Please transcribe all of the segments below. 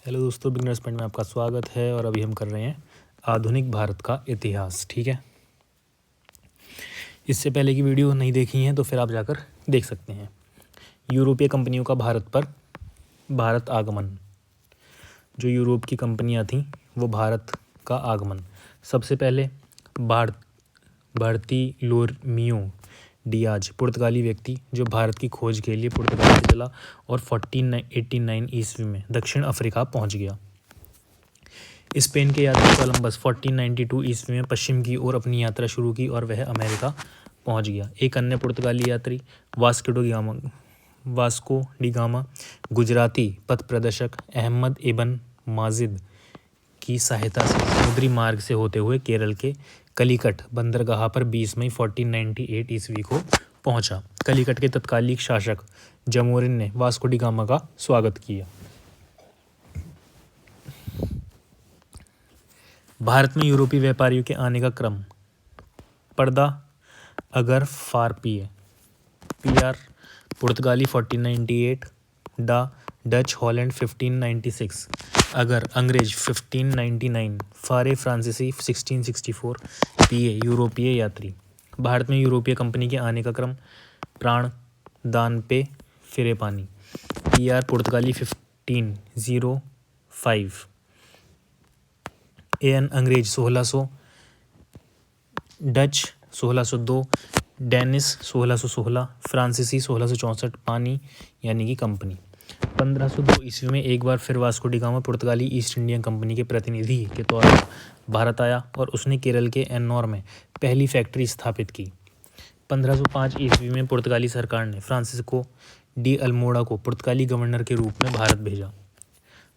Hello दोस्तों, beginners point में आपका स्वागत है। और अभी हम कर रहे हैं आधुनिक भारत का इतिहास। ठीक है, इससे पहले की वीडियो नहीं देखी हैं तो फिर आप जाकर देख सकते हैं। यूरोपीय कंपनियों का भारत आगमन। जो यूरोप की कंपनियां थीं वो भारत का आगमन। सबसे पहले बार्थिलोमियो डियाज, पुर्तगाली व्यक्ति जो भारत की खोज के लिए पुर्तगाल से चला और 1489 ईस्वी में दक्षिण अफ्रीका पहुंच गया। स्पेन के यात्री कोलंबस 1492 ईस्वी में पश्चिम की ओर अपनी यात्रा शुरू की और वह अमेरिका पहुंच गया। एक अन्य पुर्तगाली यात्री वास्को डी गामा गुजराती पथ प्रदर्शक अहमद इबन माजिद की सहायता से समुद्री मार्ग से होते हुए केरल के कलिकट बंदरगाह पर 20 मई 1498 ईस्वी को पहुंचा। कलिकट के तत्कालीन शासक जमोरिन ने वास्को डी गामा का स्वागत किया। भारत में यूरोपीय व्यापारियों के आने का क्रम। पर्दा अगर फारपीए पीआर पुर्तगाली 1498, डच हॉलैंड 1596, अगर अंग्रेज 1599, फारे फ्रांसीसी 1664, पीए यूरोपीय यात्री। भारत में यूरोपीय कंपनी के आने का क्रम। प्राण दान पे फिरे पानी पीआर पुर्तगाली 1505, एन अंग्रेज 1600, डच 1602, डेनिस 1616, फ्रांसीसी 1664, पानी यानी कि कंपनी। 1502 ईस्वी में एक बार फिर वास्को डी गामा पुर्तगाली ईस्ट इंडिया कंपनी के प्रतिनिधि के तौर पर भारत आया और उसने केरल के एन्नौर में पहली फैक्ट्री स्थापित की। 1505 ईस्वी में पुर्तगाली सरकार ने फ्रांसिस्को डी अल्मोड़ा को पुर्तगाली गवर्नर के रूप में भारत भेजा।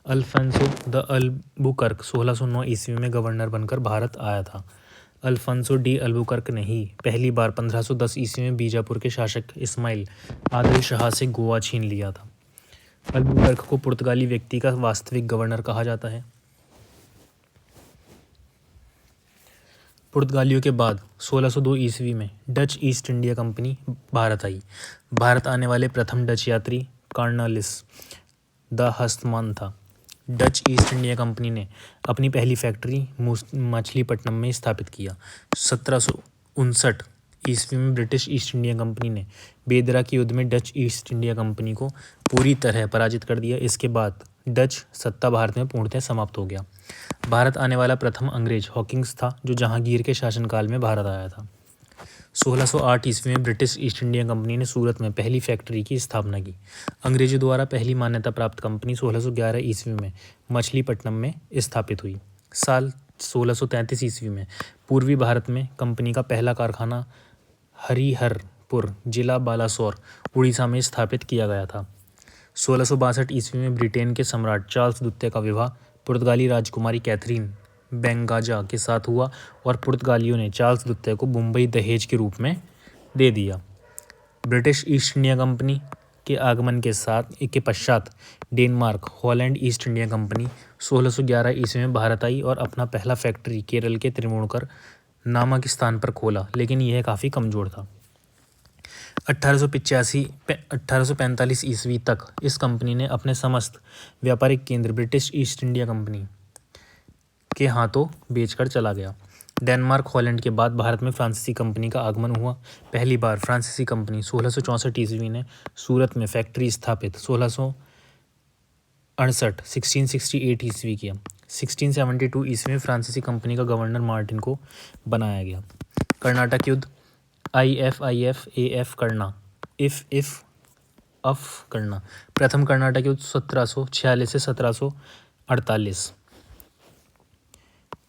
अल्फांसो द अल्बुकर्क 1609 ईस्वी में गवर्नर बनकर भारत आया था। अल्फांसो डी अल्बुकर्क ने ही पहली बार 1510 ईस्वी में बीजापुर के शासक इस्माइल आदिल शाह से गोवा छीन लिया था। अल्बुकर्क को पुर्तगाली व्यक्ति का वास्तविक गवर्नर कहा जाता है। पुर्तगालियों के बाद 1602 ईस्वी में Dutch East India Company Bharat आई। भारत आने वाले प्रथम डच यात्री कार्नवालिस द हस्तमान था। डच ईस्ट इंडिया कंपनी ने अपनी पहली फैक्ट्री मछलीपट्टनम में स्थापित किया। 1759 ईस्वी में ब्रिटिश ईस्ट इंडिया कंपनी ने बेदरा के युद्ध में डच ईस्ट इंडिया कंपनी को पूरी तरह पराजित कर दिया। इसके बाद डच सत्ता भारत में पूर्णतः समाप्त हो गया। भारत आने वाला प्रथम अंग्रेज हॉकिंस था जो जहांगीर के शासनकाल में भारत आया था। 1608 ईस्वी में ब्रिटिश ईस्ट इंडिया कंपनी ने सूरत में पहली फैक्ट्री की स्थापना की। अंग्रेजों द्वारा पहली मान्यता प्राप्त कंपनी 1611 ईस्वी में मछलीपट्टनम में स्थापित हुई। साल 1633 ईस्वी में पूर्वी भारत में कंपनी का पहला कारखाना हरिहरपुर जिला बालासोर उड़ीसा में स्थापित किया गया था। 1662 ईस्वी में ब्रिटेन के सम्राट चार्ल्स द्वितीय का विवाह पुर्तगाली राजकुमारी कैथरीन बेंगाजा के साथ हुआ और पुर्तगालियों ने चार्ल्स द्वितीय को मुंबई दहेज के रूप में दे दिया। ब्रिटिश ईस्ट इंडिया कंपनी के आगमन के पश्चात Denmark Holland east India company 1611 ईस्वी में भारत आई और अपना पहला फैक्ट्री केरल के त्रिवेणुकर नामक स्थान पर खोला, लेकिन यह काफ़ी कमज़ोर था। 1845 ईस्वी तक इस कंपनी ने अपने समस्त व्यापारिक केंद्र ब्रिटिश ईस्ट इंडिया कंपनी के हाथों बेचकर चला गया। डेनमार्क हॉलैंड के बाद भारत में फ्रांसीसी कंपनी का आगमन हुआ। पहली बार फ्रांसीसी कंपनी 1664 ईस्वी ने सूरत में फैक्ट्री स्थापित 1668 ईस्वी किया। 1672 ईस्वी में फ्रांसीसी कंपनी का गवर्नर मार्टिन को बनाया गया। कर्नाटक युद्ध IFIF करना इफ करना। प्रथम कर्नाटक युद्ध 1746 से 1748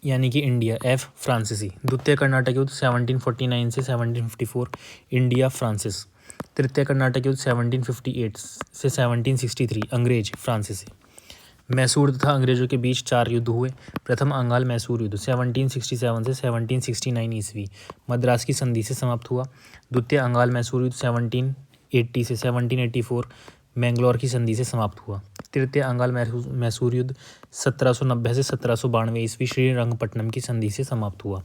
यानी कि इंडिया F फ्रांसीसी। द्वितीय कर्नाटक युद्ध 1749 से 1754 इंडिया फ्रांसिस। तृतीय कर्नाटक युद्ध 1758 से 1763 अंग्रेज फ्रांसीसी। मैसूर तथा अंग्रेजों के बीच 4 युद्ध हुए। प्रथम अंगाल मैसूर युद्ध 1767 से 1769 ईस्वी मद्रास की संधि से समाप्त हुआ। द्वितीय अंगाल मैसूर युद्ध 1780 से 1784 मैंगलोर की संधि से समाप्त हुआ। तृतीय अंगाल मैसूर युद्ध 1790 से 1792 ईस्वी श्रीरंगपट्टनम की संधि से समाप्त हुआ।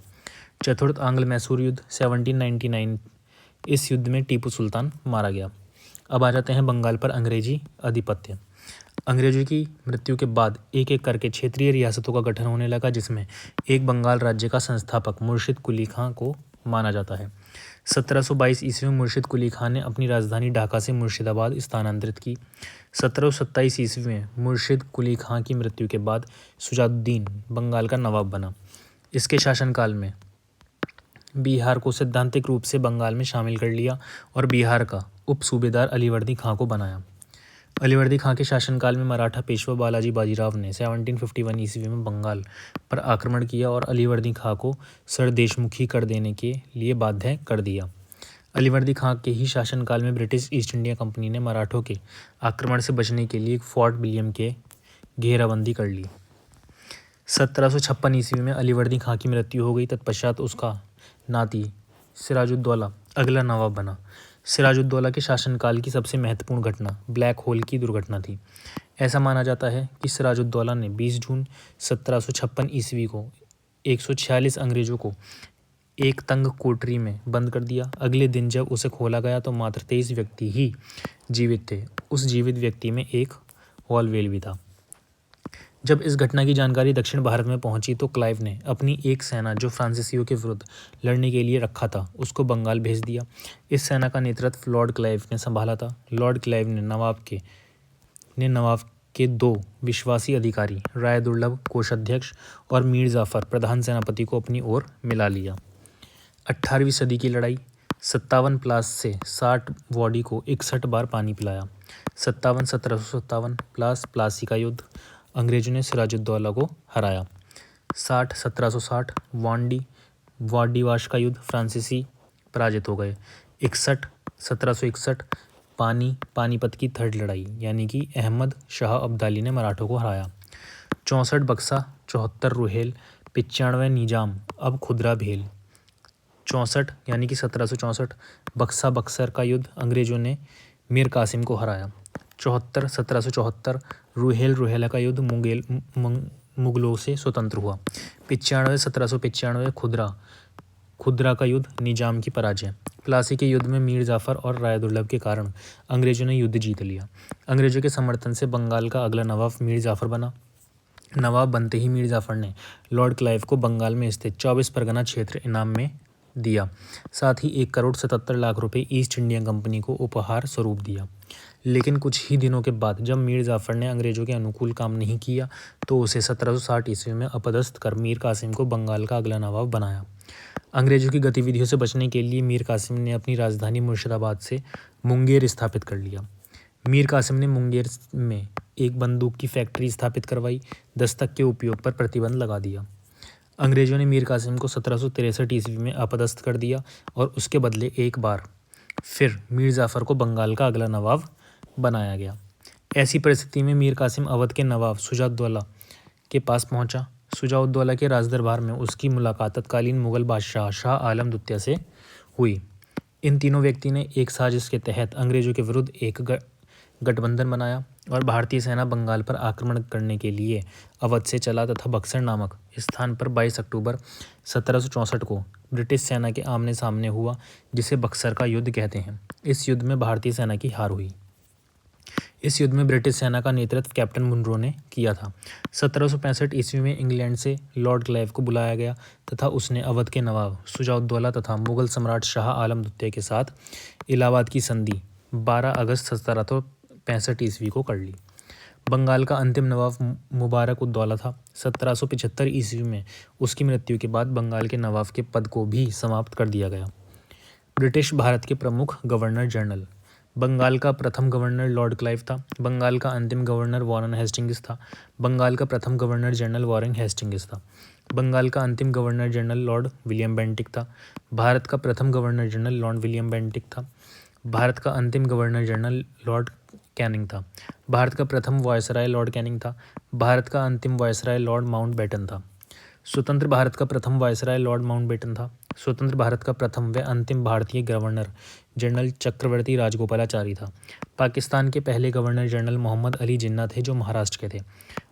चतुर्थ आंग्ल मैसूर युद्ध 1799, इस युद्ध में टीपू सुल्तान मारा गया। अब आ जाते हैं बंगाल पर अंग्रेजी आधिपत्य। अंग्रेजों की मृत्यु के बाद एक एक करके क्षेत्रीय रियासतों का गठन होने लगा, जिसमें एक बंगाल राज्य का संस्थापक मुर्शिद कुली खां को माना जाता है। 1722 ईस्वी में मुर्शिद कुली खां ने अपनी राजधानी ढाका से मुर्शिदाबाद स्थानांतरित की। 1727 ईस्वी में मुर्शिद कुली खां की मृत्यु के बाद शुजाउद्दीन बंगाल का नवाब बना। इसके शासनकाल में बिहार को सैद्धांतिक रूप से बंगाल में शामिल कर लिया और बिहार का उप सूबेदार अलीवर्दी खां को बनाया। अलीवर्दी खां के शासनकाल में मराठा पेशवा बालाजी बाजीराव ने 1751 ईस्वी में बंगाल पर आक्रमण किया और अलीवर्दी खां को सरदेशमुखी कर देने के लिए बाध्य कर दिया। अलीवर्दी खां के ही शासनकाल में ब्रिटिश ईस्ट इंडिया कंपनी ने मराठों के आक्रमण से बचने के लिए फोर्ट विलियम के घेराबंदी कर ली। 1756 ईस्वी में अलीवर्दी खां की मृत्यु हो गई। तत्पश्चात उसका नाती सिराजुद्दौला अगला नवाब बना। सिराजुद्दौला के शासनकाल की सबसे महत्वपूर्ण घटना ब्लैक होल की दुर्घटना थी। ऐसा माना जाता है कि सिराजुद्दौला ने 20 जून 1756 ईस्वी को 146 अंग्रेजों को एक तंग कोठरी में बंद कर दिया। अगले दिन जब उसे खोला गया तो मात्र 23 व्यक्ति ही जीवित थे। उस जीवित व्यक्ति में एक वॉलवेल भी था। जब इस घटना की जानकारी दक्षिण भारत में पहुंची तो क्लाइव ने अपनी एक सेना जो फ्रांसीसियों के विरुद्ध लड़ने के लिए रखा था उसको बंगाल भेज दिया। इस सेना का नेतृत्व लॉर्ड क्लाइव ने संभाला था। लॉर्ड क्लाइव ने नवाब के 2 विश्वासी अधिकारी राय दुर्लभ कोषाध्यक्ष और मीर जाफर प्रधान सेनापति को अपनी ओर मिला लिया। 18वीं सदी की लड़ाई 57 प्लास से 60 वाडी को 61 बार पानी पिलाया। 1757 प्लासी का युद्ध अंग्रेजों ने सिराजुद्दौला को हराया। 1760 वाडीवाश का युद्ध फ्रांसीसी पराजित हो गए। 1761 पानीपत की थर्ड लड़ाई यानी कि अहमद शाह अब्दाली ने मराठों को हराया। 64 बक्सा 74 रुहेल 95 निजाम अब खुदरा भेल। 64 यानी कि 1764 बक्सा बक्सर का युद्ध अंग्रेजों ने मीर कासिम को हराया। 1774 रुहेला का युद्ध मुगलों से स्वतंत्र हुआ। 1795 खुदरा का युद्ध निजाम की पराजय। प्लासी के युद्ध में मीर जाफर और राय दुर्लभ के कारण अंग्रेजों ने युद्ध जीत लिया। अंग्रेजों के समर्थन से बंगाल का अगला नवाब मीर जाफर बना। नवाब बनते ही मीर जाफर ने लॉर्ड क्लाइव को बंगाल में स्थित 24 परगना क्षेत्र इनाम में दिया। साथ ही 1,77,00,000 रुपये ईस्ट इंडिया कंपनी को उपहार स्वरूप दिया। लेकिन कुछ ही दिनों के बाद जब मीर जाफर ने अंग्रेजों के अनुकूल काम नहीं किया तो उसे 1760 ईस्वी में अपदस्थ कर मीर कासिम को बंगाल का अगला नवाब बनाया। अंग्रेजों की गतिविधियों से बचने के लिए मीर कासिम ने अपनी राजधानी मुर्शिदाबाद से मुंगेर स्थापित कर लिया। मीर कासिम ने मुंगेर में एक बंदूक की फैक्ट्री स्थापित करवाई। दस्तक के उपयोग पर प्रतिबंध लगा दिया। अंग्रेजों ने मीर कासिम को 1763 ईस्वी में अपदस्थ कर दिया और उसके बदले एक बार फिर मीर जाफर को बंगाल का अगला नवाब बनाया गया। ऐसी परिस्थिति में मीर कासिम अवध के नवाब शुजाउद्दौला के पास पहुंचा। शुजाउद्दौला के राजदरबार में उसकी मुलाकात तत्कालीन मुगल बादशाह शाह आलम द्वितीय से हुई। इन तीनों व्यक्ति ने एक साजिश के तहत अंग्रेजों के विरुद्ध एक गठबंधन बनाया और भारतीय सेना बंगाल पर आक्रमण करने के लिए अवध से चला तथा बक्सर नामक स्थान पर 22 अक्टूबर 1764 को ब्रिटिश सेना के आमने सामने हुआ, जिसे बक्सर का युद्ध कहते हैं। इस युद्ध में भारतीय सेना की हार हुई। इस युद्ध में ब्रिटिश सेना का नेतृत्व कैप्टन मुनरो ने किया था। 1765 ईस्वी में इंग्लैंड से लॉर्ड क्लाइव को बुलाया गया तथा उसने अवध के नवाब शुजाउद्दौला तथा मुगल सम्राट शाह आलम द्वितीय के साथ इलाहाबाद की संधि 12 अगस्त 1765 ईस्वी को कर ली। बंगाल का अंतिम नवाब मुबारक उद्दौला था। 1775 ईस्वी में उसकी मृत्यु के बाद बंगाल के नवाब के पद को भी समाप्त कर दिया गया। ब्रिटिश भारत के प्रमुख गवर्नर जनरल। बंगाल का प्रथम गवर्नर लॉर्ड क्लाइव था। बंगाल का अंतिम गवर्नर वॉरेन हेस्टिंग्स था। बंगाल का प्रथम गवर्नर जनरल वॉरेन हेस्टिंग्स था। बंगाल का अंतिम governor general Lord William Bentinck था। भारत का प्रथम governor general Lord William Bentinck था। भारत का अंतिम गवर्नर जनरल लॉर्ड कैनिंग था। भारत का प्रथम वायसराय लॉर्ड कैनिंग था। भारत का अंतिम वायसराय लॉर्ड माउंटबेटन था। स्वतंत्र भारत का प्रथम वायसराय लॉर्ड माउंटबेटन था। स्वतंत्र भारत का प्रथम व अंतिम भारतीय गवर्नर जनरल चक्रवर्ती राजगोपालाचारी था। पाकिस्तान के पहले गवर्नर जनरल मोहम्मद अली जिन्ना थे, जो महाराष्ट्र के थे।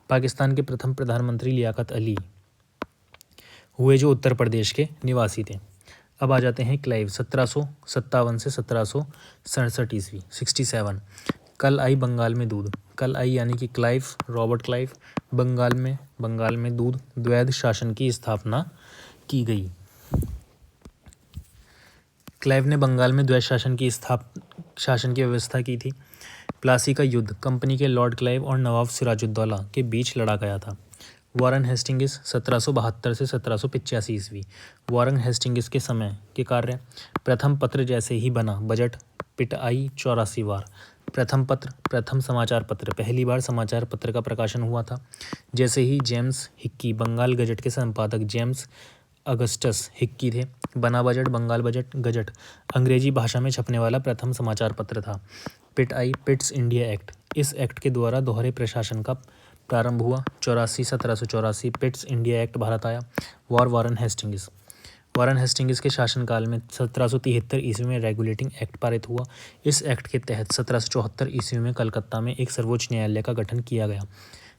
पाकिस्तान के प्रथम प्रधानमंत्री लियाकत अली हुए, जो उत्तर प्रदेश के निवासी थे। अब आ जाते हैं क्लाइव। 1757 से 1767 ईस्वी। 67 कल आई बंगाल में दूध। कलाई यानी कि क्लाइव, रॉबर्ट क्लाइव। बंगाल में दूध द्वैध शासन की स्थापना की गई। क्लाइव ने बंगाल में द्वैध शासन की व्यवस्था की थी। प्लासी का युद्ध कंपनी के लॉर्ड क्लाइव और नवाब सिराजुद्दौला के बीच लड़ा गया था। वारन हेस्टिंग्स 1772 से 1785 ईस्वी। वारन हेस्टिंग्स के समय के कार्य: प्रथम पत्र जैसे ही बना बजट पिटाई 84 बार। प्रथम समाचार पत्र, पहली बार समाचार पत्र का प्रकाशन हुआ था। जैसे ही जेम्स हिक्की, बंगाल गजट के संपादक जेम्स अगस्टस हिक्की थे। बना बजट, बंगाल गजट अंग्रेजी भाषा में छपने वाला प्रथम समाचार पत्र था। पिट्स इंडिया एक्ट, इस एक्ट के द्वारा दोहरे प्रशासन का प्रारंभ हुआ। 1784 पिट्स इंडिया एक्ट भारत आया। वारन हेस्टिंग्स के शासनकाल में 1773 ईस्वी में रेगुलेटिंग एक्ट पारित हुआ। इस एक्ट के तहत 1774 ईस्वी में कलकत्ता में एक सर्वोच्च न्यायालय का गठन किया गया,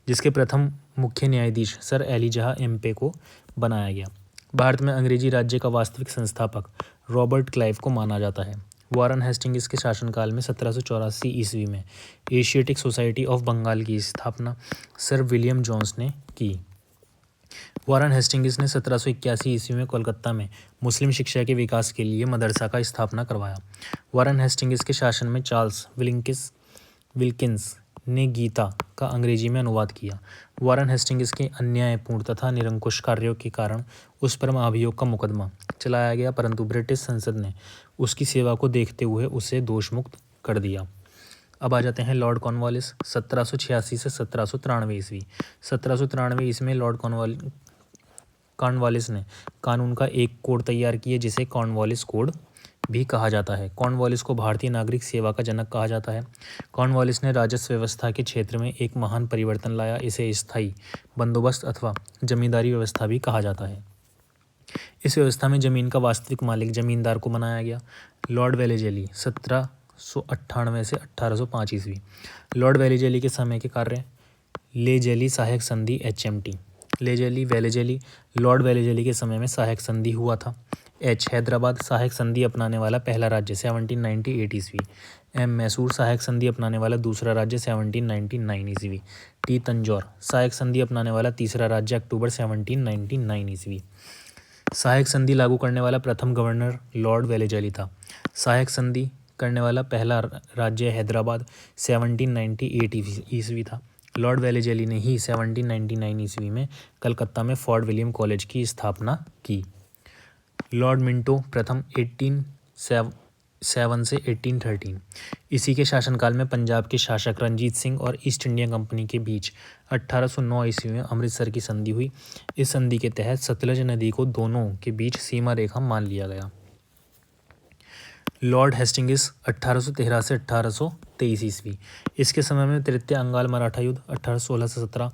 जिसके प्रथम मुख्य न्यायाधीश सर एलिजाह एम्पे को बनाया गया। भारत में अंग्रेजी राज्य का वास्तविक संस्थापक रॉबर्ट क्लाइव को माना जाता है। वारन हेस्टिंग्स के शासनकाल में 1784 ईस्वी में एशियाटिक सोसाइटी ऑफ बंगाल की स्थापना सर विलियम जोन्स ने की। वारन हेस्टिंग्स ने 1781 ईस्वी में कोलकाता में मुस्लिम शिक्षा के विकास के लिए मदरसा का स्थापना करवाया। वारन हेस्टिंग्स के शासन में चार्ल्स विल्किंस ने गीता का अंग्रेजी में अनुवाद किया। वारन हेस्टिंग्स के अन्यायपूर्ण तथा निरंकुश कार्यों के कारण उस पर महाभियोग का मुकदमा चलाया गया, परंतु ब्रिटिश संसद ने उसकी सेवा को देखते हुए उसे दोषमुक्त कर दिया। अब आ जाते हैं लॉर्ड कॉर्नवालिस 1786 से 1793 ईस्वी। 1793 ईस्वी में लॉर्ड कॉर्नवालिस ने कानून का एक कोड तैयार किया, जिसे कॉर्नवालिस कोड भी कहा जाता है। कॉर्नवालिस को भारतीय नागरिक सेवा का जनक कहा जाता है। कॉर्नवालिस ने राजस्व व्यवस्था के क्षेत्र में एक महान परिवर्तन लाया। इसे स्थायी बंदोबस्त अथवा जमींदारी व्यवस्था भी कहा जाता है। इस व्यवस्था में जमीन का वास्तविक मालिक जमींदार को बनाया गया। लॉर्ड वेलेजली 1798 से 1805 ईस्वी। लॉर्ड वेलेजली के समय के कार्य: लेजेली सहायक संधि HMT। लॉर्ड वेलेजली के समय में सहायक संधि हुआ था। हैदराबाद सहायक संधि अपनाने वाला पहला राज्य 1798 ईस्वी। मैसूर सहायक संधि अपनाने वाला दूसरा राज्य 1799 ईस्वी। तंजौर सहायक संधि अपनाने वाला तीसरा राज्य अक्टूबर 1799 ईस्वी। सहायक संधि लागू करने वाला प्रथम गवर्नर लॉर्ड वेलेजली था। सहायक संधि करने वाला पहला राज्य हैदराबाद 1798 ईस्वी था। लॉर्ड वेलेजली ने ही 1799 ईस्वी में कलकत्ता में फोर्ट विलियम कॉलेज की स्थापना की। लॉर्ड मिंटो प्रथम 1807 से 1813। इसी के शासनकाल में पंजाब के शासक रंजीत सिंह और ईस्ट इंडिया कंपनी के बीच 1809 ईस्वी में अमृतसर की संधि हुई। इस संधि के तहत सतलज नदी को दोनों के बीच सीमा रेखा मान लिया गया। लॉर्ड हेस्टिंग्स 1813 से 1823 ईस्वी। इसके समय में तृतीय अंगाल मराठा युद्ध 1816 से 17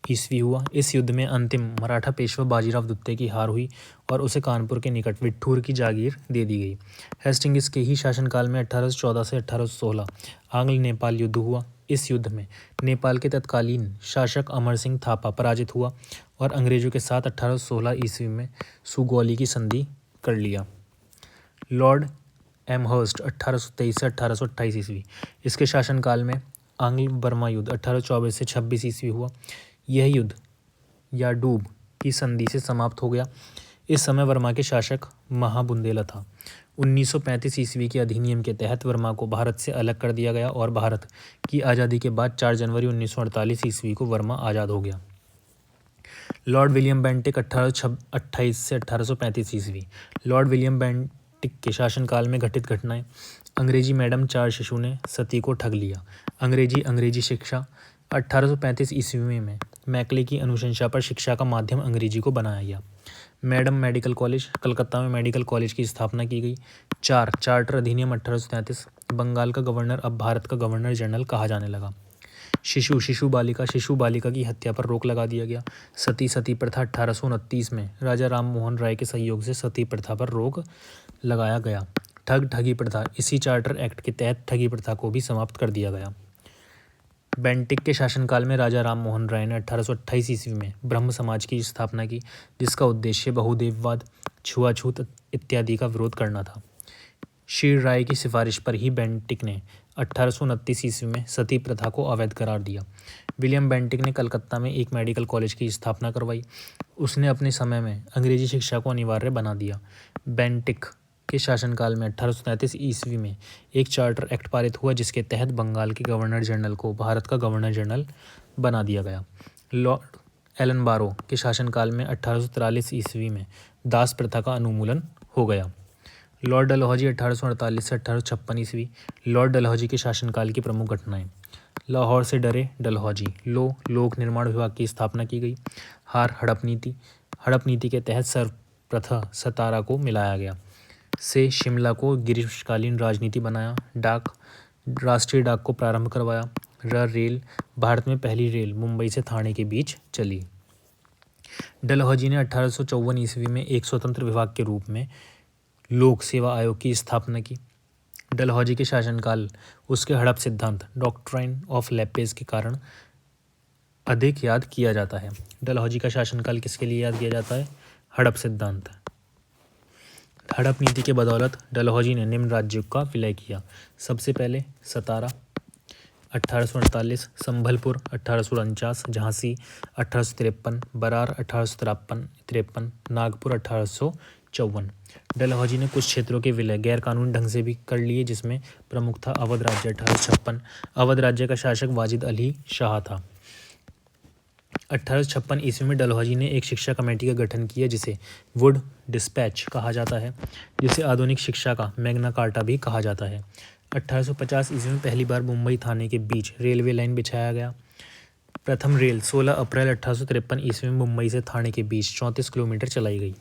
ईस्वी हुआ। इस युद्ध में अंतिम मराठा पेशवा बाजीराव दुत्ते की हार हुई और उसे कानपुर के निकट विठूर की जागीर दे दी गई। हेस्टिंग्स के ही शासनकाल में 1814 से 1816 आंग्ल नेपाल युद्ध हुआ। इस युद्ध में नेपाल के तत्कालीन शासक अमर सिंह थापा पराजित हुआ और अंग्रेजों के साथ 1816 ईस्वी में सुगौली की संधि कर लिया। लॉर्ड एमहर्स्ट 1823 से 1828 ईस्वी। इसके शासनकाल में आंग्ल बर्मा युद्ध 1824 से 26 ईस्वी हुआ। यह युद्ध याडूब की संधि से समाप्त हो गया। इस समय वर्मा के शासक महाबुंदेला था। 1935 ईस्वी के अधिनियम के तहत वर्मा को भारत से अलग कर दिया गया और भारत की आज़ादी के बाद 4 जनवरी 1948 ईस्वी को वर्मा आज़ाद हो गया। लॉर्ड विलियम बेंटिक 1828 से 1835 ईस्वी। लॉर्ड विलियम बेंटिक के शासनकाल में घटित घटनाएं: अंग्रेजी मैडम चार शिशु ने सती को ठग लिया। अंग्रेजी शिक्षा 1835 ईस्वी में मैकले की अनुशंसा पर शिक्षा का माध्यम अंग्रेजी को बनाया गया। मैडम मेडिकल कॉलेज, कलकत्ता में मेडिकल कॉलेज की स्थापना की गई। चार्टर अधिनियम 1833, बंगाल का गवर्नर अब भारत का गवर्नर जनरल कहा जाने लगा। शिशु बालिका की हत्या पर रोक लगा दिया गया। सती प्रथा 1829 में राजा राम मोहन राय के सहयोग से सती प्रथा पर रोक लगाया गया। ठगी प्रथा, इसी चार्टर एक्ट के तहत ठगी प्रथा को भी समाप्त कर दिया गया। बेंटिक के शासनकाल में राजा राम मोहन राय ने 1828 ईस्वी में ब्रह्म समाज की स्थापना की, जिसका उद्देश्य बहुदेववाद, छुआछूत इत्यादि का विरोध करना था। शीर राय की सिफारिश पर ही बेंटिक ने 1829 ईस्वी में सती प्रथा को अवैध करार दिया। विलियम बेंटिक ने कलकत्ता में एक मेडिकल कॉलेज की स्थापना करवाई। उसने अपने समय में अंग्रेजी शिक्षा को अनिवार्य बना दिया। बेंटिक के शासनकाल में 1833 ईस्वी में एक चार्टर एक्ट पारित हुआ, जिसके तहत बंगाल के गवर्नर जनरल को भारत का गवर्नर जनरल बना दिया गया। लॉर्ड एलन बारो के शासनकाल में 1843 ईस्वी में दास प्रथा का उन्मूलन हो गया। लॉर्ड डलहौजी 1848 से 1856 ईस्वी। लॉर्ड डलहौजी के शासनकाल की प्रमुख घटनाएं। लाहौर से डरे डलहौजी। लोक निर्माण विभाग की स्थापना की गई। हड़प नीति के तहत सर्वप्रथम सतारा को मिलाया गया। से शिमला को ग्रीष्मकालीन राजनीति बनाया। राष्ट्रीय डाक को प्रारंभ करवाया। रेल। भारत में पहली रेल मुंबई से थाने के बीच चली। डलहौजी ने 1854 ईस्वी में एक स्वतंत्र विभाग के रूप में लोक सेवा आयोग की स्थापना की। डलहौजी के शासनकाल उसके हड़प सिद्धांत डॉक्ट्राइन ऑफ लैपेज के कारण अधिक याद किया जाता है। डलहौजी का शासनकाल किसके लिए याद किया जाता है? हड़प सिद्धांत। हड़प नीति के बदौलत डलहौजी ने निम्न राज्यों का विलय किया। सबसे पहले सतारा 1848, संभलपुर 1849, झांसी 1853, बरार 1853, नागपुर 1854। डलहौजी ने कुछ क्षेत्रों के विलय गैर कानूनी ढंग से भी कर लिए, जिसमें प्रमुख था अवध राज्य 1856। अवध राज्य का शासक वाजिद अली शाह था। 1856 ईस्वी में डलहौजी ने एक शिक्षा कमेटी का गठन किया, जिसे वुड डिस्पैच कहा जाता है, जिसे आधुनिक शिक्षा का मैग्ना कार्टा भी कहा जाता है। 1850 ईस्वी में पहली बार मुंबई थाने के बीच रेलवे लाइन बिछाया गया। प्रथम रेल 16 अप्रैल 1853 ईस्वी में मुंबई से थाने के बीच 34 किलोमीटर चलाई गई।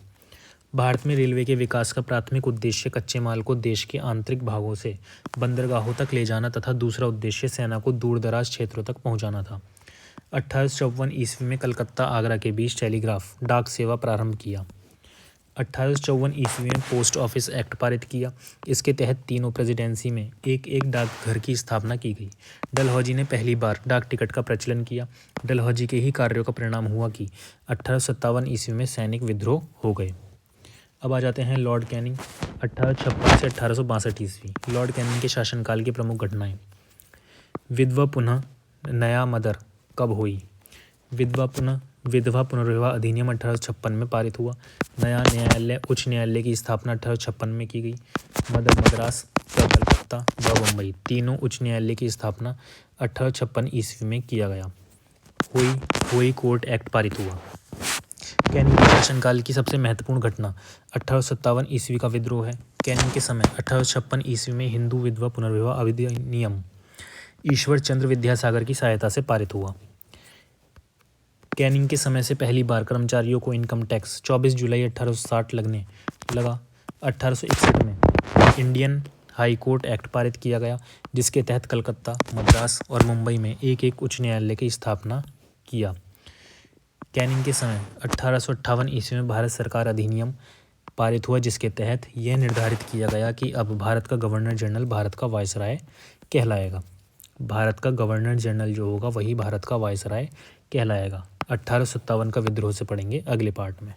भारत में रेलवे के विकास का प्राथमिक उद्देश्य कच्चे माल को देश के आंतरिक भागों से बंदरगाहों तक ले जाना तथा दूसरा उद्देश्य सेना को दूर दराज क्षेत्रों तक पहुंचाना था। 1854 ईस्वी में कलकत्ता आगरा के बीच टेलीग्राफ डाक सेवा प्रारंभ किया। 1854 ईस्वी में पोस्ट ऑफिस एक्ट पारित किया। इसके तहत तीनों प्रेसिडेंसी में एक एक डाकघर की स्थापना की गई। डलहौजी ने पहली बार डाक टिकट का प्रचलन किया। डलहौजी के ही कार्यों का परिणाम हुआ कि 1857 ईस्वी में सैनिक विद्रोह हो गए। अब आ जाते हैं लॉर्ड कैनिंग 1856 से 1862 ईस्वी। लॉर्ड कैनिंग के शासनकाल की प्रमुख घटनाएं। विधवा पुनः नया मदर कब हुई? विधवा पुनर्विवाह अधिनियम 1856 में पारित हुआ। नया न्यायालय उच्च न्यायालय की स्थापना 1856 में की गई। मदर मद्रास व कलकत्ता व मुंबई तीनों उच्च न्यायालय की स्थापना 1856 ईस्वी में किया गया। हुई कोर्ट एक्ट पारित हुआ। कैनिंग के शासनकाल की सबसे महत्वपूर्ण घटना 1857 ईस्वी का विद्रोह है। कैनिंग के समय 1856 ईस्वी में हिंदू विधवा पुनर्विवाह अधिनियम ईश्वर चंद्र विद्यासागर की सहायता से पारित हुआ। कैनिंग के समय से पहली बार कर्मचारियों को इनकम टैक्स 24 जुलाई 1860 लगने लगा। 1861 में इंडियन हाई कोर्ट एक्ट पारित किया गया, जिसके तहत कलकत्ता, मद्रास और मुंबई में एक एक उच्च न्यायालय की स्थापना किया। कैनिंग के समय 1858 ईस्वी में भारत सरकार अधिनियम पारित हुआ, जिसके तहत यह निर्धारित किया गया कि अब भारत का गवर्नर जनरल भारत का वायसराय कहलाएगा। भारत का गवर्नर जनरल जो होगा वही भारत का वायसराय कहलाएगा। 1857 का विद्रोह से पढ़ेंगे अगले पार्ट में।